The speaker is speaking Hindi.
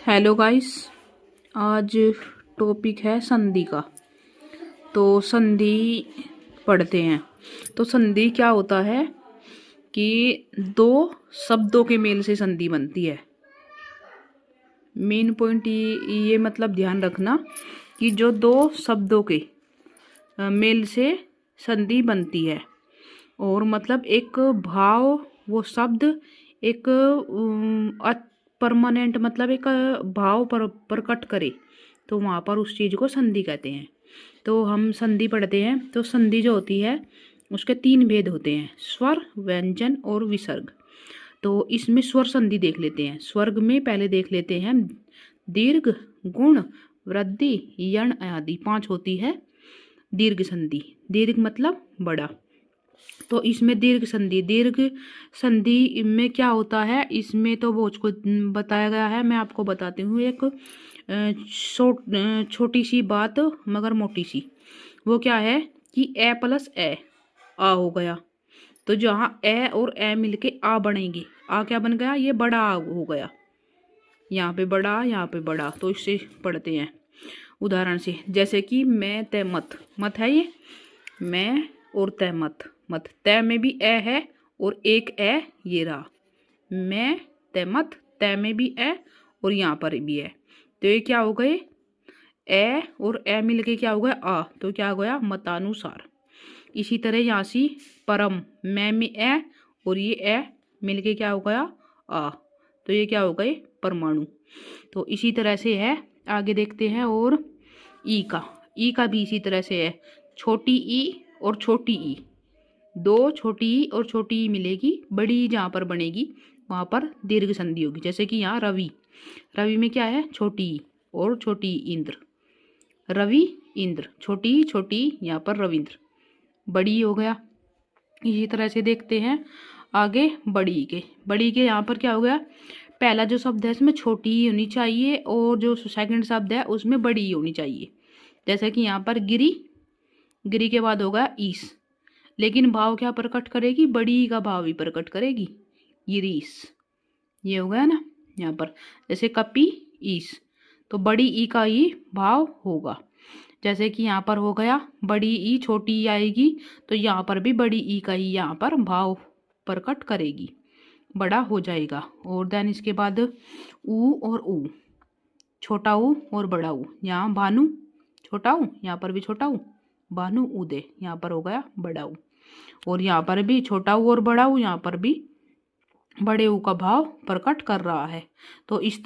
Hello guys. आज टॉपिक है संधि का। तो संधि पढ़ते हैं। तो संधि क्या होता है कि दो शब्दों के मेल से संधि बनती है। मेन पॉइंट ये मतलब ध्यान रखना कि जो दो शब्दों के मेल से संधि बनती है और मतलब एक भाव वो शब्द एक परमानेंट मतलब एक भाव प्रकट करे तो वहाँ पर उस चीज़ को संधि कहते हैं। तो हम संधि पढ़ते हैं। तो संधि जो होती है उसके तीन भेद होते हैं, स्वर, व्यंजन और विसर्ग। तो इसमें स्वर संधि देख लेते हैं। स्वर्ग में पहले देख लेते हैं दीर्घ, गुण, वृद्धि, यण आदि 5 होती है दीर्घ संधि। दीर्घ मतलब बड़ा। तो इसमें दीर्घ संधि में क्या होता है, इसमें तो बहुत कुछ बताया गया है। मैं आपको बताती हूँ एक छोटी सी बात मगर मोटी सी। वो क्या है कि ए प्लस ए आ हो गया। तो जहाँ ए और ए मिलके आ बनेंगे, आ क्या बन गया, ये बड़ा आ हो गया। यहाँ पे बड़ा, यहाँ पे बड़ा। तो इससे पढ़ते हैं उदाहरण से, जैसे कि मैं तय मत। मत है ये मैं और तय मत। मत तय में भी ए है और एक ए ये रहा। मैं तय मत, तय में भी ए और यहाँ पर भी है। तो ये क्या हो गए, ए और ए मिलके क्या हो गया, आ। तो क्या हो गया, मतानुसार। इसी तरह यहाँ सी परम, मैं में ए और ये ए मिलके क्या हो गया, आ। तो ये क्या हो गए, परमाणु। तो इसी तरह से है। आगे देखते हैं। और ई का भी इसी तरह से है। छोटी ई और छोटी ई, दो छोटी ई और छोटी ई मिलेगी, बड़ी ई जहाँ पर बनेगी वहाँ पर दीर्घ संधि होगी। जैसे कि यहाँ रवि, रवि में क्या है, छोटी ई और छोटी ई इंद्र। रवि इंद्र, छोटी यहाँ पर रविंद्र, बड़ी हो गया। इसी तरह से देखते हैं आगे बड़ी के यहाँ पर क्या हो गया, पहला जो शब्द है इसमें छोटी ही होनी चाहिए और जो सेकंड शब्द है उसमें बड़ी ही होनी चाहिए। जैसे कि यहाँ पर गिरी के बाद होगा ईस, लेकिन भाव क्या प्रकट करेगी, बड़ी का भाव ही प्रकट करेगी, गिरीस। ये हो गया ना यहाँ पर। जैसे कपी ईस, तो बड़ी ई का ही भाव होगा। जैसे कि यहाँ पर हो गया बड़ी ई छोटी ई आएगी, तो यहाँ पर भी बड़ी ई का ही यहाँ पर भाव प्रकट करेगी, बड़ा हो जाएगा। और देन इसके बाद ऊ और ऊ, छोटा ऊ और बड़ा ऊ। यहाँ भानु छोटा ऊ, यहाँ पर भी छोटा ऊ, भानु उदय, यहाँ पर हो गया बड़ा ऊ। और यहाँ पर भी छोटा ऊ और बड़ा ऊ, यहाँ पर भी बड़े ऊ का भाव प्रकट कर रहा है। तो इस